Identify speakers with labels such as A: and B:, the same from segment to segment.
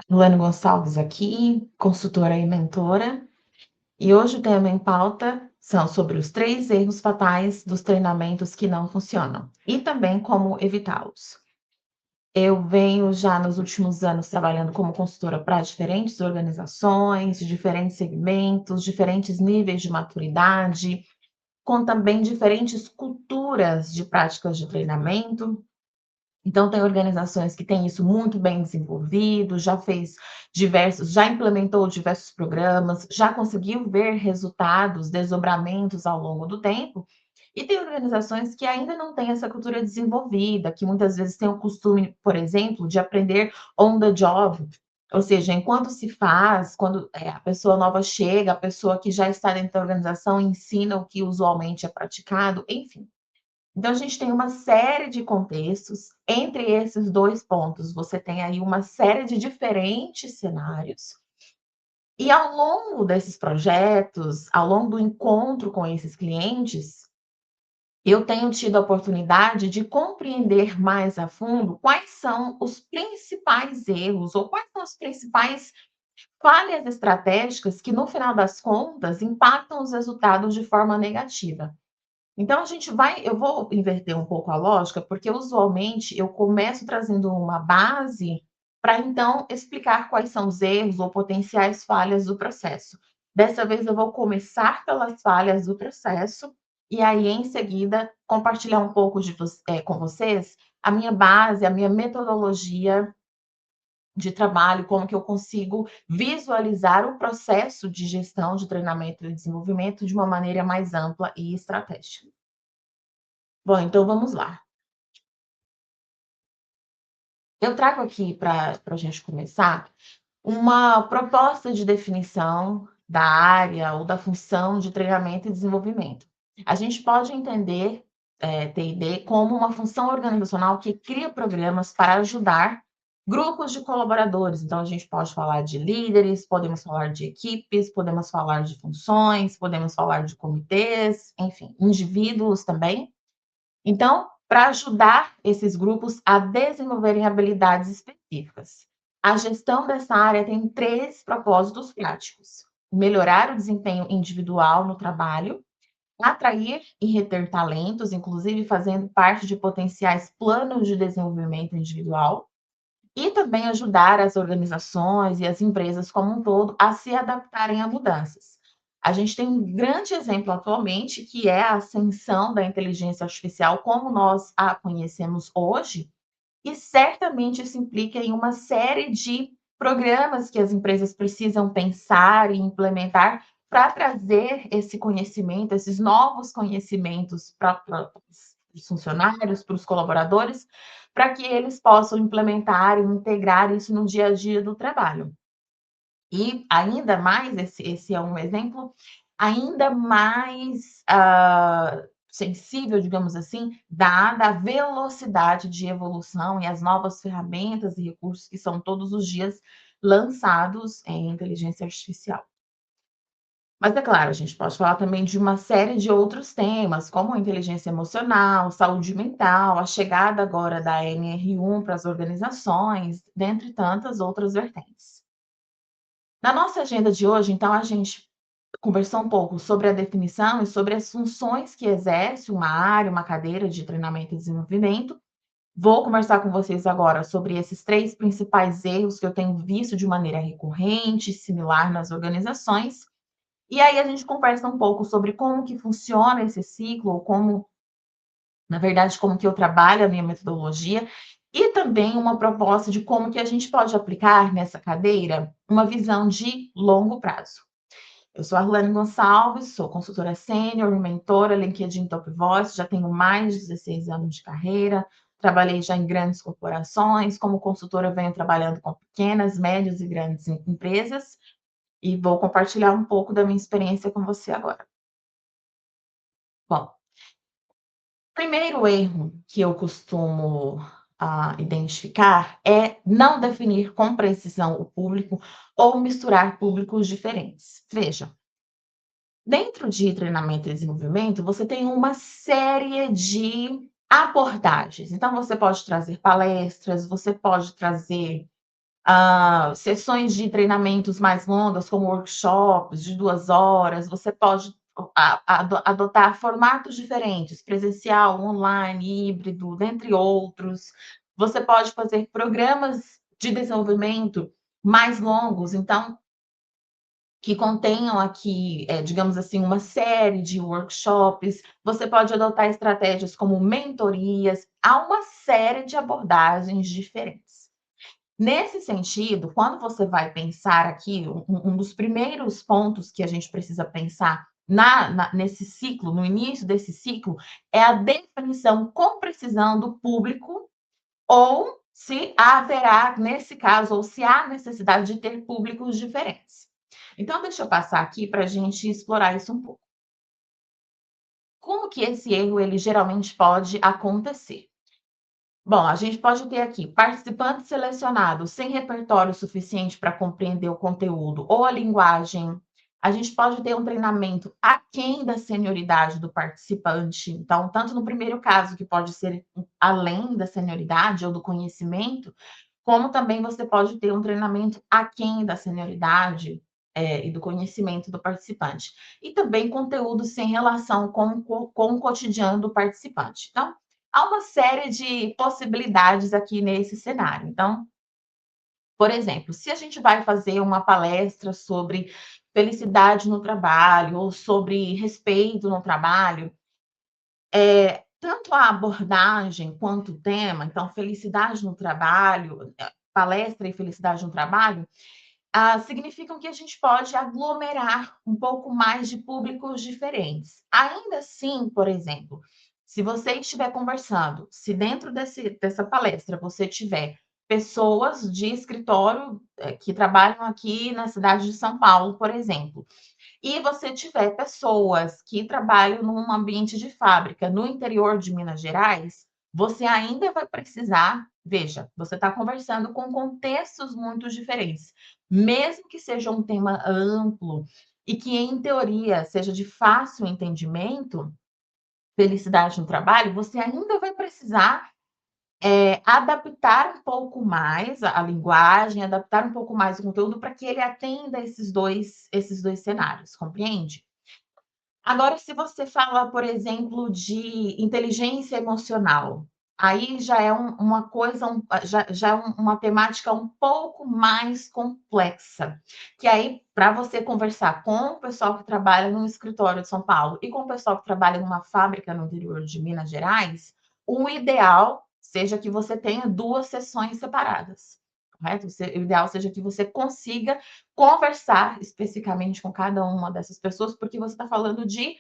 A: Luana Gonçalves aqui, consultora e mentora, e hoje o tema em pauta são sobre os 3 erros fatais dos treinamentos que não funcionam e também como evitá-los. Eu venho já nos últimos anos trabalhando como consultora para diferentes organizações, diferentes segmentos, diferentes níveis de maturidade, com também diferentes culturas de práticas de treinamento. Então, tem organizações que têm isso muito bem desenvolvido, já implementou diversos programas, já conseguiu ver resultados, desdobramentos ao longo do tempo. E tem organizações que ainda não têm essa cultura desenvolvida, que muitas vezes têm o costume, por exemplo, de aprender on the job, ou seja, enquanto se faz, quando a pessoa nova chega, a pessoa que já está dentro da organização ensina o que usualmente é praticado, enfim. Então, a gente tem uma série de contextos. Entre esses 2 pontos, você tem aí uma série de diferentes cenários. E ao longo desses projetos, ao longo do encontro com esses clientes, eu tenho tido a oportunidade de compreender mais a fundo quais são os principais erros ou quais são as principais falhas estratégicas que, no final das contas, impactam os resultados de forma negativa. Então eu vou inverter um pouco a lógica, porque usualmente eu começo trazendo uma base para então explicar quais são os erros ou potenciais falhas do processo. Dessa vez eu vou começar pelas falhas do processo e aí em seguida compartilhar um pouco com vocês a minha base, a minha metodologia de trabalho, como que eu consigo visualizar o processo de gestão de treinamento e desenvolvimento de uma maneira mais ampla e estratégica. Bom, então vamos lá. Eu trago aqui para a gente começar uma proposta de definição da área ou da função de treinamento e desenvolvimento. A gente pode entender TD como uma função organizacional que cria programas para ajudar grupos de colaboradores. Então, a gente pode falar de líderes, podemos falar de equipes, podemos falar de funções, podemos falar de comitês, enfim, indivíduos também. Então, para ajudar esses grupos a desenvolverem habilidades específicas. A gestão dessa área tem 3 propósitos práticos: melhorar o desempenho individual no trabalho, atrair e reter talentos, inclusive fazendo parte de potenciais planos de desenvolvimento individual, e também ajudar as organizações e as empresas como um todo a se adaptarem a mudanças. A gente tem um grande exemplo atualmente, que é a ascensão da inteligência artificial como nós a conhecemos hoje, e certamente isso implica em uma série de programas que as empresas precisam pensar e implementar para trazer esse conhecimento, esses novos conhecimentos para os funcionários, para os colaboradores, para que eles possam implementar e integrar isso no dia a dia do trabalho. E ainda mais, esse é um exemplo ainda mais sensível, digamos assim, dada a velocidade de evolução e as novas ferramentas e recursos que são todos os dias lançados em inteligência artificial. Mas é claro, a gente pode falar também de uma série de outros temas, como a inteligência emocional, saúde mental, a chegada agora da NR1 para as organizações, dentre tantas outras vertentes. Na nossa agenda de hoje, então, a gente conversou um pouco sobre a definição e sobre as funções que exerce uma área, uma cadeira de treinamento e desenvolvimento. Vou conversar com vocês agora sobre esses 3 principais erros que eu tenho visto de maneira recorrente, similar nas organizações. E aí a gente conversa um pouco sobre como que funciona esse ciclo, ou como, na verdade, como que eu trabalho a minha metodologia, e também uma proposta de como que a gente pode aplicar nessa cadeira uma visão de longo prazo. Eu sou a Arlene Gonçalves, sou consultora sênior, mentora, LinkedIn Top Voice, já tenho mais de 16 anos de carreira, trabalhei já em grandes corporações, como consultora venho trabalhando com pequenas, médias e grandes empresas, e vou compartilhar um pouco da minha experiência com você agora. Bom, primeiro erro que eu costumo identificar é não definir com precisão o público ou misturar públicos diferentes. Veja, dentro de treinamento e desenvolvimento, você tem uma série de abordagens. Então, você pode trazer palestras, você pode trazer sessões de treinamentos mais longas, como workshops de 2 horas, você pode adotar formatos diferentes, presencial, online, híbrido, dentre outros. Você pode fazer programas de desenvolvimento mais longos, então, que contenham aqui, digamos assim, uma série de workshops. Você pode adotar estratégias como mentorias. Há uma série de abordagens diferentes. Nesse sentido, quando você vai pensar aqui, um dos primeiros pontos que a gente precisa pensar nesse ciclo, no início desse ciclo, é a definição com precisão do público, ou se haverá, nesse caso, ou se há necessidade de ter públicos diferentes. Então, deixa eu passar aqui para a gente explorar isso um pouco. Como que esse erro ele geralmente pode acontecer? Bom, a gente pode ter aqui participantes selecionados sem repertório suficiente para compreender o conteúdo ou a linguagem. A gente pode ter um treinamento aquém da senioridade do participante. Então, tanto no primeiro caso, que pode ser além da senioridade ou do conhecimento, como também você pode ter um treinamento aquém da senioridade, e do conhecimento do participante. E também conteúdo sem relação com o cotidiano do participante. Então, há uma série de possibilidades aqui nesse cenário. Então, por exemplo, se a gente vai fazer uma palestra sobre felicidade no trabalho ou sobre respeito no trabalho, tanto a abordagem quanto o tema, então felicidade no trabalho, palestra e felicidade no trabalho, significam que a gente pode aglomerar um pouco mais de públicos diferentes. Ainda assim, por exemplo, se você estiver conversando, se dentro dessa palestra você tiver pessoas de escritório que trabalham aqui na cidade de São Paulo, por exemplo, e você tiver pessoas que trabalham num ambiente de fábrica no interior de Minas Gerais, você ainda vai precisar, veja, você está conversando com contextos muito diferentes. Mesmo que seja um tema amplo e que, em teoria, seja de fácil entendimento, felicidade no trabalho, você ainda vai precisar adaptar um pouco mais a linguagem, adaptar um pouco mais o conteúdo para que ele atenda esses dois cenários, compreende? Agora, se você fala, por exemplo, de inteligência emocional, aí já é uma coisa, já é uma temática um pouco mais complexa, que aí, para você conversar com o pessoal que trabalha num escritório de São Paulo e com o pessoal que trabalha numa fábrica no interior de Minas Gerais, o ideal seja que você tenha 2 sessões separadas, correto? O ideal seja que você consiga conversar especificamente com cada uma dessas pessoas, porque você está falando de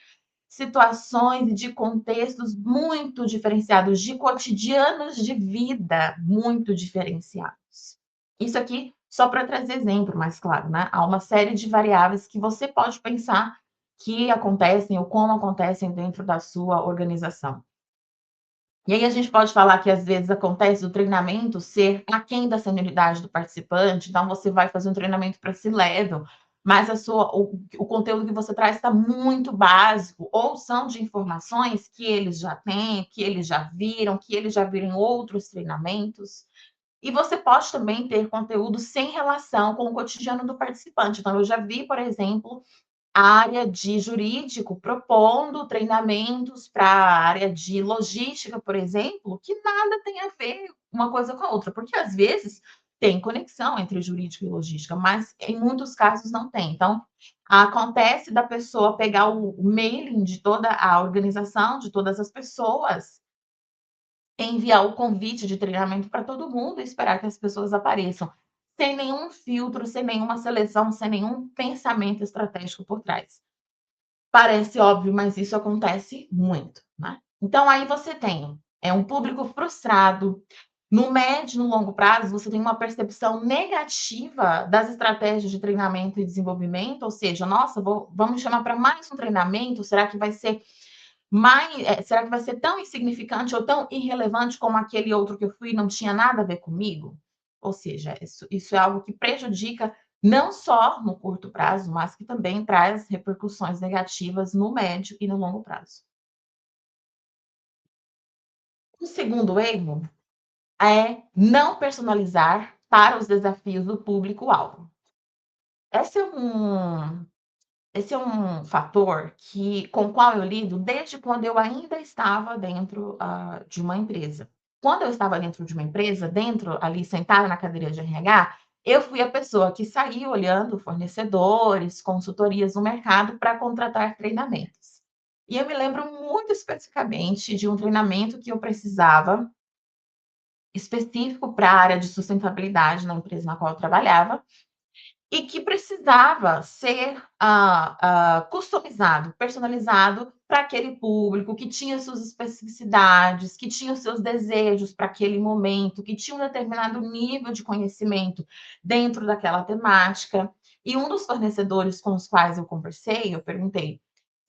A: situações e de contextos muito diferenciados, de cotidianos de vida muito diferenciados. Isso aqui só para trazer exemplo, mas claro, né? Há uma série de variáveis que você pode pensar que acontecem ou como acontecem dentro da sua organização. E aí a gente pode falar que às vezes acontece o treinamento ser aquém da senioridade do participante, então você vai fazer um treinamento para C-level, mas o conteúdo que você traz está muito básico, ou são de informações que eles já têm, que eles já viram, que eles já viram em outros treinamentos. E você pode também ter conteúdo sem relação com o cotidiano do participante. Então, eu já vi, por exemplo, a área de jurídico propondo treinamentos para a área de logística, por exemplo, que nada tem a ver uma coisa com a outra, porque às vezes tem conexão entre jurídico e logística, mas em muitos casos não tem. Então, acontece da pessoa pegar o mailing de toda a organização, de todas as pessoas, enviar o convite de treinamento para todo mundo e esperar que as pessoas apareçam, sem nenhum filtro, sem nenhuma seleção, sem nenhum pensamento estratégico por trás. Parece óbvio, mas isso acontece muito, né? Então aí você tem, um público frustrado. No médio e no longo prazo, você tem uma percepção negativa das estratégias de treinamento e desenvolvimento, ou seja, nossa, vamos chamar para mais um treinamento, será que vai ser tão insignificante ou tão irrelevante como aquele outro que eu fui e não tinha nada a ver comigo? Ou seja, isso é algo que prejudica não só no curto prazo, mas que também traz repercussões negativas no médio e no longo prazo. O segundo erro é não personalizar para os desafios do público-alvo. Esse é um esse é um fator com o qual eu lido desde quando eu ainda estava dentro, de uma empresa. Quando eu estava dentro de uma empresa, dentro ali sentada na cadeira de RH, eu fui a pessoa que saía olhando fornecedores, consultorias no mercado para contratar treinamentos. E eu me lembro muito especificamente de um treinamento que eu precisava, específico para a área de sustentabilidade na empresa na qual eu trabalhava, e que precisava ser, customizado, personalizado para aquele público, que tinha suas especificidades, que tinha os seus desejos para aquele momento, que tinha um determinado nível de conhecimento dentro daquela temática. E um dos fornecedores com os quais eu conversei, eu perguntei: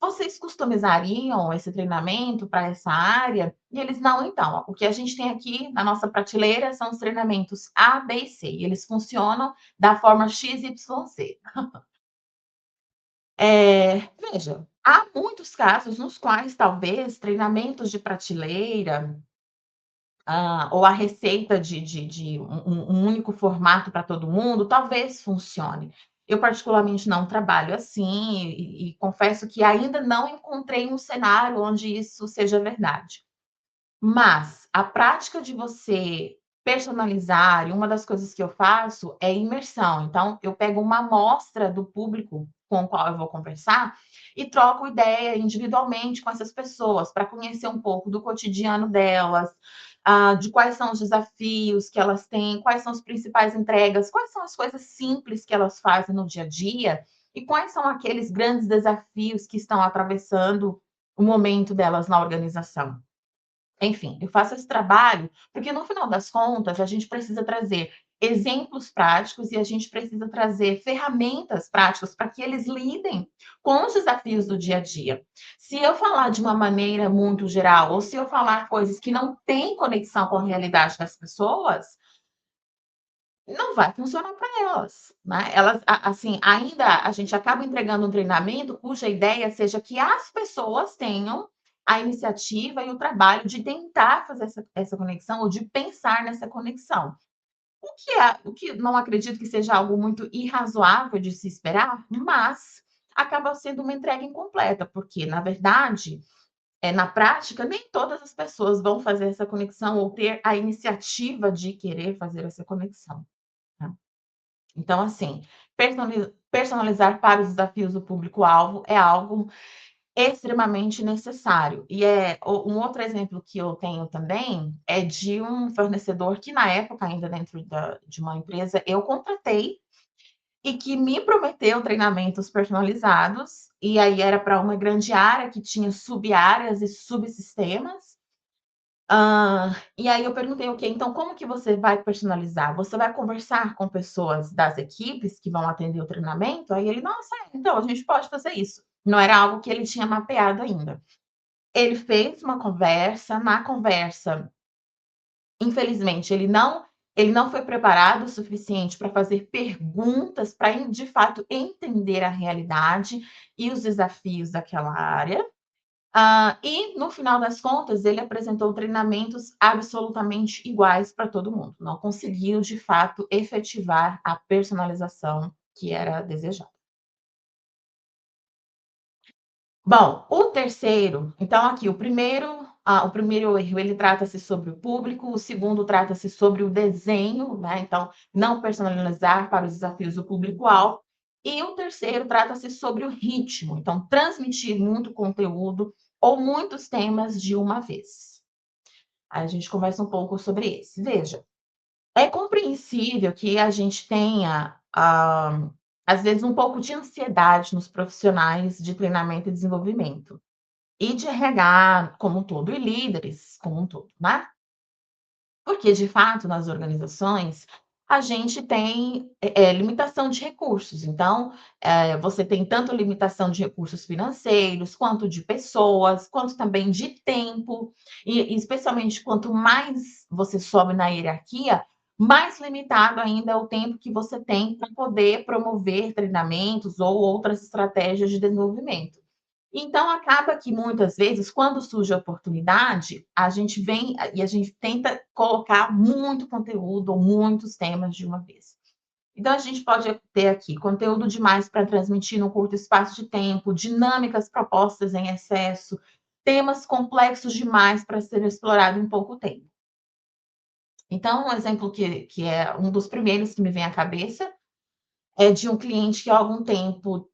A: "Vocês customizariam esse treinamento para essa área?" E eles: "Não, então, o que a gente tem aqui na nossa prateleira são os treinamentos A, B e C, e eles funcionam da forma XYZ." Veja, há muitos casos nos quais talvez treinamentos de prateleira, ou a receita de um único formato para todo mundo, talvez funcione. Eu particularmente não trabalho assim e confesso que ainda não encontrei um cenário onde isso seja verdade. Mas a prática de você personalizar, e uma das coisas que eu faço é imersão. Então, eu pego uma amostra do público com o qual eu vou conversar e troco ideia individualmente com essas pessoas para conhecer um pouco do cotidiano delas, de quais são os desafios que elas têm, quais são as principais entregas, quais são as coisas simples que elas fazem no dia a dia e quais são aqueles grandes desafios que estão atravessando o momento delas na organização. Enfim, eu faço esse trabalho, porque no final das contas a gente precisa trazer exemplos práticos e a gente precisa trazer ferramentas práticas para que eles lidem com os desafios do dia a dia. Se eu falar de uma maneira muito geral ou se eu falar coisas que não têm conexão com a realidade das pessoas, não vai funcionar para elas, né. Elas assim, ainda a gente acaba entregando um treinamento cuja ideia seja que as pessoas tenham a iniciativa e o trabalho de tentar fazer essa conexão ou de pensar nessa conexão. O que não acredito que seja algo muito irrazoável de se esperar, mas acaba sendo uma entrega incompleta, porque na verdade, na prática, nem todas as pessoas vão fazer essa conexão ou ter a iniciativa de querer fazer essa conexão, né. Então, assim, personalizar para os desafios do público-alvo é algo extremamente necessário. E um outro exemplo que eu tenho também é de um fornecedor que, na época, ainda dentro de uma empresa, eu contratei e que me prometeu treinamentos personalizados. E aí era para uma grande área que tinha sub-áreas e subsistemas. E aí eu perguntei: "Ok, então como que você vai personalizar? Você vai conversar com pessoas das equipes que vão atender o treinamento?" Aí ele: "Nossa, então a gente pode fazer isso." Não era algo que ele tinha mapeado ainda. Ele fez uma conversa, na conversa, infelizmente, ele não foi preparado o suficiente para fazer perguntas, para de fato entender a realidade e os desafios daquela área. E no final das contas, ele apresentou treinamentos absolutamente iguais para todo mundo. Não conseguiu, de fato, efetivar a personalização que era desejada. Bom, o terceiro, então aqui o primeiro erro, ele trata-se sobre o público, o segundo trata-se sobre o desenho, né, então não personalizar para os desafios do público-alvo, e o terceiro trata-se sobre o ritmo, então transmitir muito conteúdo ou muitos temas de uma vez. Aí a gente conversa um pouco sobre esse. Veja, é compreensível que a gente tenha, às vezes, um pouco de ansiedade nos profissionais de treinamento e desenvolvimento, e de RH como um todo, e líderes como um todo, né. Porque, de fato, nas organizações, a gente tem, limitação de recursos. Então, você tem tanto limitação de recursos financeiros, quanto de pessoas, quanto também de tempo, e especialmente quanto mais você sobe na hierarquia, mais limitado ainda é o tempo que você tem para poder promover treinamentos ou outras estratégias de desenvolvimento. Então acaba que muitas vezes, quando surge a oportunidade, a gente vem e a gente tenta colocar muito conteúdo ou muitos temas de uma vez. Então a gente pode ter aqui conteúdo demais para transmitir num curto espaço de tempo, dinâmicas propostas em excesso, temas complexos demais para ser explorado em pouco tempo. Então, um exemplo que é um dos primeiros que me vem à cabeça é de um cliente que há algum tempo,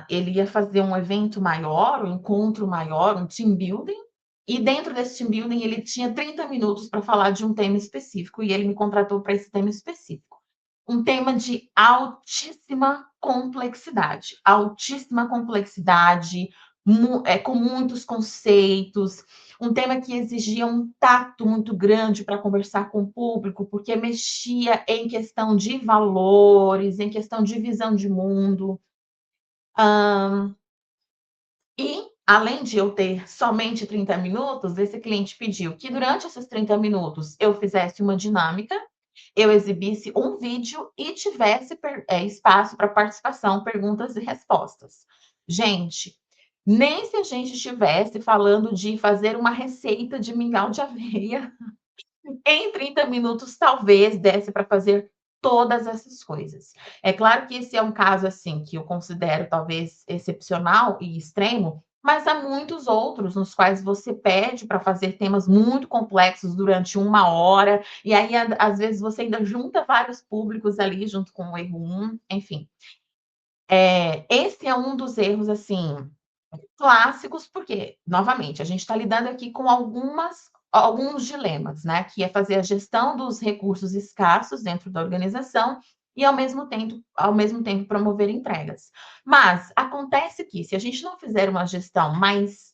A: ele ia fazer um evento maior, um encontro maior, um team building, e dentro desse team building ele tinha 30 minutos para falar de um tema específico, e ele me contratou para esse tema específico. Um tema de altíssima complexidade, com muitos conceitos, um tema que exigia um tato muito grande para conversar com o público, porque mexia em questão de valores, em questão de visão de mundo. Hã, e, além de eu ter somente 30 minutos, esse cliente pediu que durante esses 30 minutos eu fizesse uma dinâmica, eu exibisse um vídeo e tivesse espaço para participação, perguntas e respostas. Gente, nem se a gente estivesse falando de fazer uma receita de mingau de aveia, em 30 minutos talvez desse para fazer todas essas coisas. É claro que esse é um caso, assim, que eu considero talvez excepcional e extremo, mas há muitos outros nos quais você pede para fazer temas muito complexos durante 1 hora, e aí às vezes você ainda junta vários públicos ali junto com o erro 1, enfim. Esse é um dos erros, assim, clássicos, porque, novamente, a gente está lidando aqui com alguns dilemas, né, que é fazer a gestão dos recursos escassos dentro da organização e, ao mesmo tempo promover entregas. Mas acontece que, se a gente não fizer uma gestão mais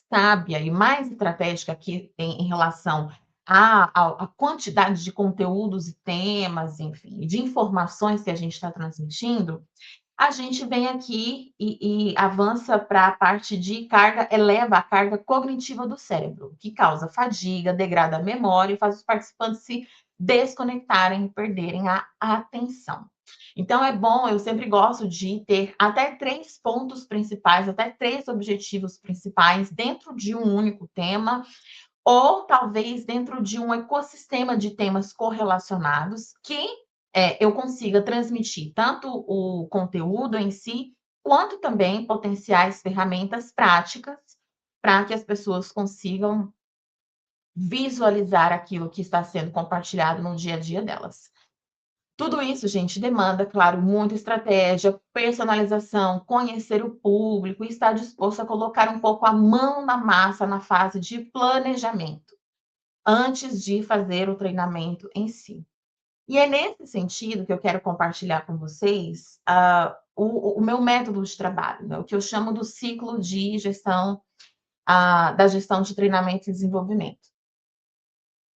A: sábia e mais estratégica aqui em relação à quantidade de conteúdos e temas, enfim, de informações que a gente está transmitindo, a gente vem aqui e avança para a parte de carga, eleva a carga cognitiva do cérebro, que causa fadiga, degrada a memória e faz os participantes se desconectarem e perderem a atenção. Então é bom, eu sempre gosto de ter até 3 pontos principais, até 3 objetivos principais dentro de um único tema, ou talvez dentro de um ecossistema de temas correlacionados que, eu consiga transmitir tanto o conteúdo em si, quanto também potenciais ferramentas práticas para que as pessoas consigam visualizar aquilo que está sendo compartilhado no dia a dia delas. Tudo isso, gente, demanda, claro, muita estratégia, personalização, conhecer o público e estar disposto a colocar um pouco a mão na massa na fase de planejamento, antes de fazer o treinamento em si. E é nesse sentido que eu quero compartilhar com vocês, o meu método de trabalho, né, o que eu chamo do ciclo de gestão, da gestão de treinamento e desenvolvimento.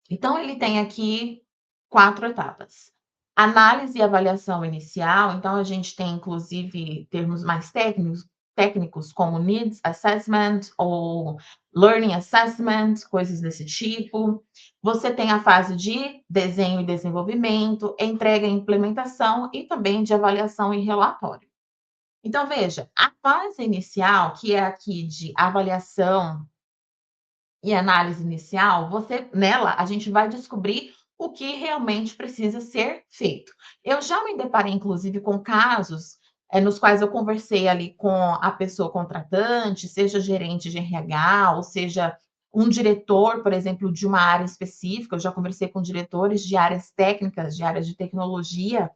A: Então ele tem aqui 4 etapas. Análise e avaliação inicial, então a gente tem inclusive termos mais técnicos como needs assessment ou learning assessment, coisas desse tipo. Você tem a fase de desenho e desenvolvimento, entrega e implementação e também de avaliação e relatório. Então veja, a fase inicial, que é aqui de avaliação e análise inicial, nela a gente vai descobrir o que realmente precisa ser feito. Eu já me deparei, inclusive, com casos, nos quais eu conversei ali com a pessoa contratante, seja gerente de RH, ou seja, um diretor, por exemplo, de uma área específica. Eu já conversei com diretores de áreas técnicas, de áreas de tecnologia,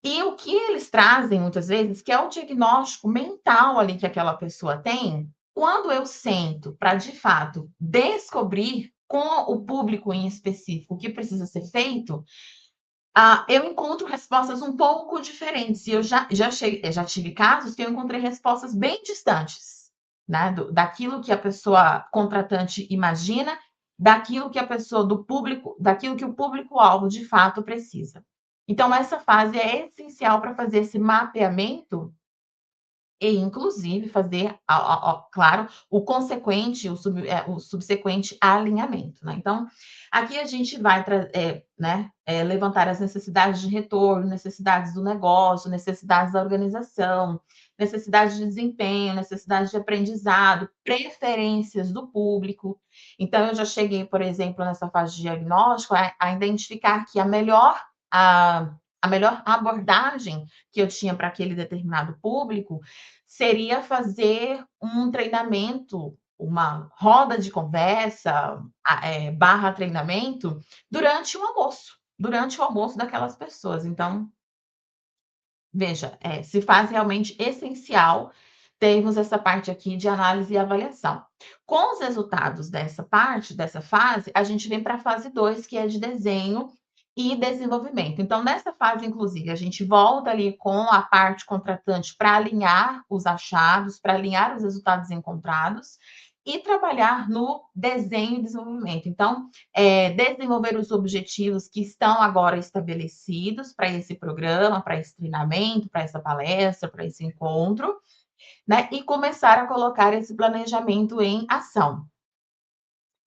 A: e o que eles trazem muitas vezes, que é o diagnóstico mental ali que aquela pessoa tem, quando eu sento para de fato descobrir com o público em específico o que precisa ser feito, eu encontro respostas um pouco diferentes. E eu já tive casos que eu encontrei respostas bem distantes, né, daquilo que a pessoa contratante imagina, daquilo que a pessoa do público, daquilo que o público-alvo de fato precisa. Então, essa fase é essencial para fazer esse mapeamento e inclusive fazer, claro, o consequente, o subsequente alinhamento, né. Então, aqui a gente vai né, levantar as necessidades de retorno, necessidades do negócio, necessidades da organização, necessidades de desempenho, necessidades de aprendizado, preferências do público. Então eu já cheguei, por exemplo, nessa fase de diagnóstico, a identificar que a a melhor abordagem que eu tinha para aquele determinado público seria fazer um treinamento, uma roda de conversa, barra treinamento, durante o almoço daquelas pessoas. Então, veja, se faz realmente essencial termos essa parte aqui de análise e avaliação. Com os resultados dessa parte, dessa fase, a gente vem para a fase 2, que é de desenho e desenvolvimento. Então, nessa fase, inclusive, a gente volta ali com a parte contratante para alinhar os achados, para alinhar os resultados encontrados e trabalhar no desenho e desenvolvimento. Então, desenvolver os objetivos que estão agora estabelecidos para esse programa, para esse treinamento, para essa palestra, para esse encontro, né? E começar a colocar esse planejamento em ação.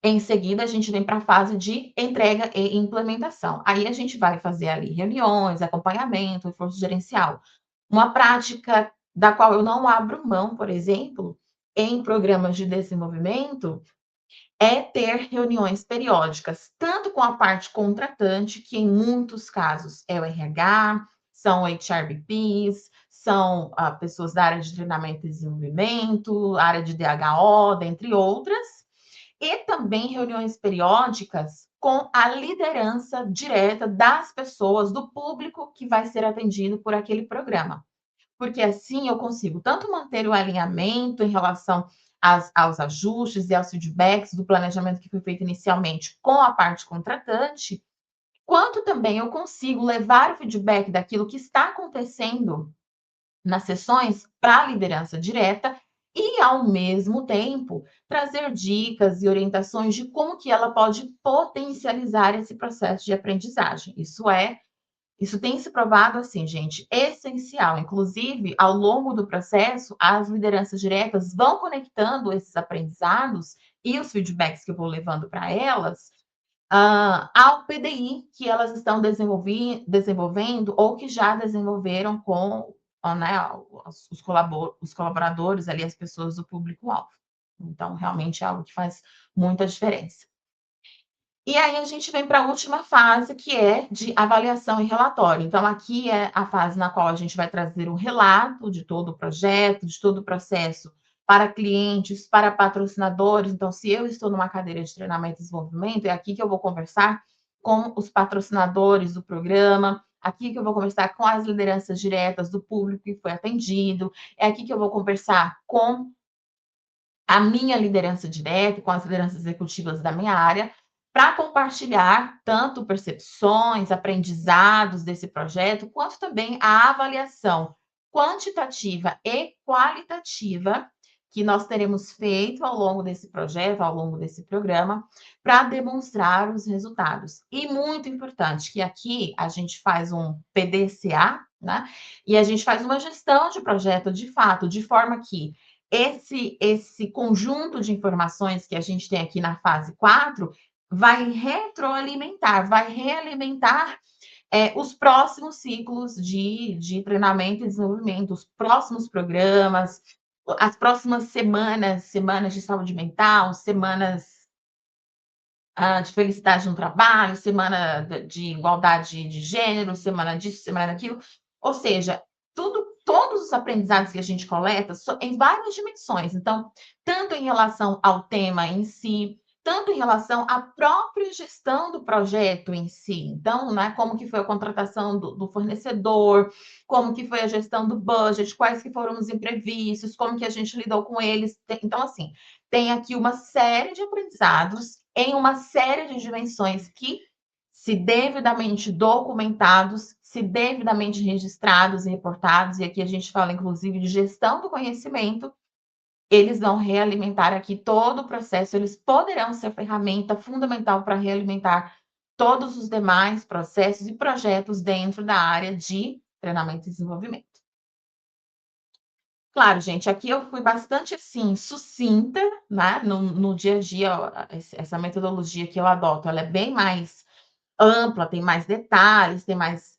A: Em seguida, a gente vem para a fase de entrega e implementação. Aí a gente vai fazer ali reuniões, acompanhamento, reforço gerencial. Uma prática da qual eu não abro mão, por exemplo, em programas de desenvolvimento, é ter reuniões periódicas, tanto com a parte contratante, que em muitos casos é o RH, são HRBPs, são pessoas da área de treinamento e desenvolvimento, área de DHO, dentre outras, e também reuniões periódicas com a liderança direta das pessoas, do público que vai ser atendido por aquele programa, porque assim eu consigo tanto manter o alinhamento em relação aos ajustes e aos feedbacks do planejamento que foi feito inicialmente com a parte contratante, quanto também eu consigo levar o feedback daquilo que está acontecendo nas sessões para a liderança direta e, ao mesmo tempo, trazer dicas e orientações de como que ela pode potencializar esse processo de aprendizagem. Isso tem se provado assim, gente, essencial. Inclusive, ao longo do processo, as lideranças diretas vão conectando esses aprendizados e os feedbacks que eu vou levando para elas, ao PDI que elas estão desenvolvendo ou que já desenvolveram com, né, os colaboradores ali, as pessoas do público-alvo. Então, realmente é algo que faz muita diferença. E aí a gente vem para a última fase, que é de avaliação e relatório. Então, aqui é a fase na qual a gente vai trazer um relato de todo o projeto, de todo o processo para clientes, para patrocinadores. Então, se eu estou numa cadeira de treinamento e desenvolvimento, é aqui que eu vou conversar com os patrocinadores do programa, aqui que eu vou conversar com as lideranças diretas do público que foi atendido, é aqui que eu vou conversar com a minha liderança direta, com as lideranças executivas da minha área, para compartilhar tanto percepções, aprendizados desse projeto, quanto também a avaliação quantitativa e qualitativa que nós teremos feito ao longo desse projeto, ao longo desse programa, para demonstrar os resultados. E muito importante, que aqui a gente faz um PDCA, né? E a gente faz uma gestão de projeto de fato, de forma que esse conjunto de informações que a gente tem aqui na fase 4 vai retroalimentar, vai realimentar os próximos ciclos de treinamento e desenvolvimento, os próximos programas, as próximas semanas de saúde mental, semanas de felicidade no trabalho, semana de igualdade de gênero, semana disso, semana daquilo. Ou seja, todos os aprendizados que a gente coleta em várias dimensões. Então, tanto em relação ao tema em si, tanto em relação à própria gestão do projeto em si. Então, né, como que foi a contratação do fornecedor, como que foi a gestão do budget, quais que foram os imprevistos, como que a gente lidou com eles. Então, assim, tem aqui uma série de aprendizados em uma série de dimensões que, se devidamente documentados, se devidamente registrados e reportados, e aqui a gente fala inclusive de gestão do conhecimento, eles vão realimentar aqui todo o processo, eles poderão ser ferramenta fundamental para realimentar todos os demais processos e projetos dentro da área de treinamento e desenvolvimento. Claro, gente, aqui eu fui bastante, assim, sucinta, né, no dia a dia, ó, essa metodologia que eu adoto, ela é bem mais ampla, tem mais detalhes, tem mais,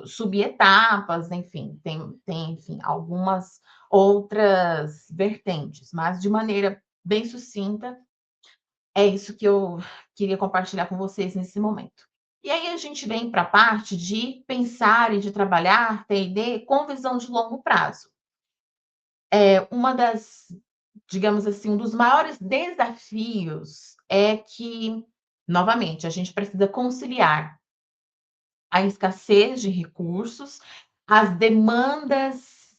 A: subetapas, enfim, enfim, algumas outras vertentes, mas de maneira bem sucinta, é isso que eu queria compartilhar com vocês nesse momento. E aí a gente vem para a parte de pensar e de trabalhar T&D com visão de longo prazo. Uma das, digamos assim, um dos maiores desafios é que, novamente, a gente precisa conciliar a escassez de recursos, as demandas,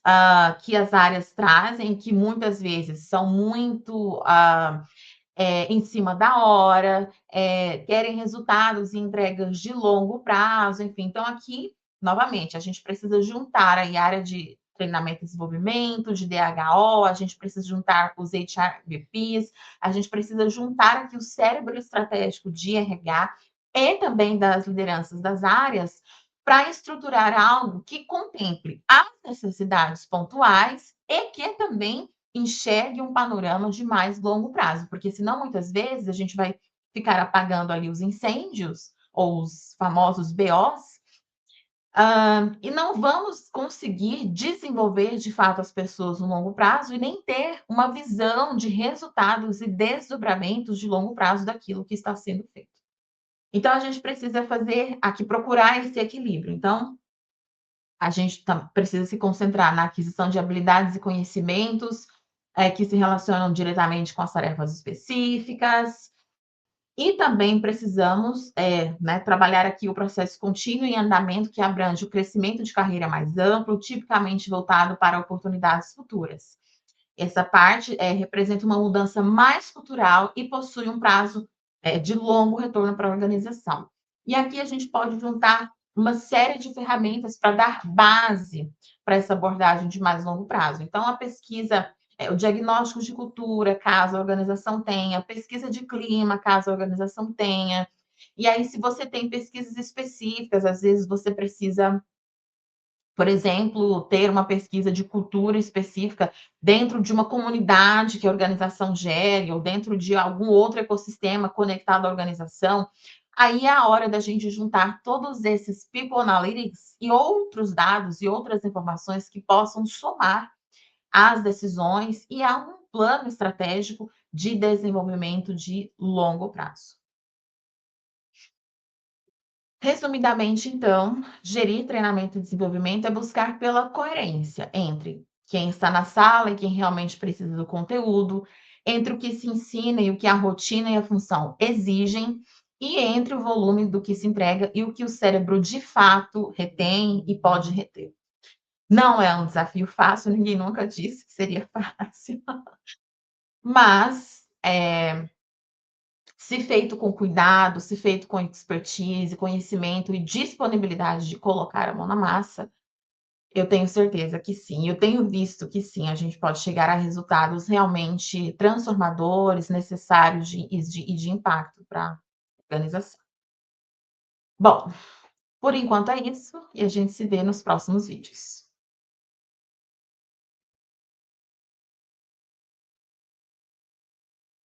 A: que as áreas trazem, que muitas vezes são muito, em cima da hora, querem resultados e entregas de longo prazo, enfim. Então, aqui, novamente, a gente precisa juntar aí a área de treinamento e desenvolvimento, de DHO, a gente precisa juntar os HRBPs, a gente precisa juntar aqui o cérebro estratégico de RH e também das lideranças das áreas para estruturar algo que contemple as necessidades pontuais e que também enxergue um panorama de mais longo prazo, porque senão muitas vezes a gente vai ficar apagando ali os incêndios ou os famosos BOs, e não vamos conseguir desenvolver de fato as pessoas no longo prazo e nem ter uma visão de resultados e desdobramentos de longo prazo daquilo que está sendo feito. Então a gente precisa fazer aqui procurar esse equilíbrio. Então a gente precisa se concentrar na aquisição de habilidades e conhecimentos, que se relacionam diretamente com as tarefas específicas, e também precisamos, né, trabalhar aqui o processo contínuo em andamento, que abrange o crescimento de carreira mais amplo, tipicamente voltado para oportunidades futuras. Essa parte, representa uma mudança mais cultural e possui um prazo, de longo retorno para a organização. E aqui a gente pode juntar uma série de ferramentas para dar base para essa abordagem de mais longo prazo. Então, a pesquisa, o diagnóstico de cultura, caso a organização tenha, pesquisa de clima, caso a organização tenha. E aí, se você tem pesquisas específicas, às vezes você precisa, por exemplo, ter uma pesquisa de cultura específica dentro de uma comunidade que a organização gere, ou dentro de algum outro ecossistema conectado à organização. Aí é a hora da gente juntar todos esses People Analytics e outros dados e outras informações que possam somar às decisões e a um plano estratégico de desenvolvimento de longo prazo. Resumidamente, então, gerir treinamento e desenvolvimento é buscar pela coerência entre quem está na sala e quem realmente precisa do conteúdo, entre o que se ensina e o que a rotina e a função exigem, e entre o volume do que se entrega e o que o cérebro de fato retém e pode reter. Não é um desafio fácil, ninguém nunca disse que seria fácil, mas se feito com cuidado, se feito com expertise, conhecimento e disponibilidade de colocar a mão na massa, eu tenho certeza que sim. Eu tenho visto que sim, a gente pode chegar a resultados realmente transformadores, necessários e de impacto para a organização. Bom, por enquanto é isso e a gente se vê nos próximos vídeos.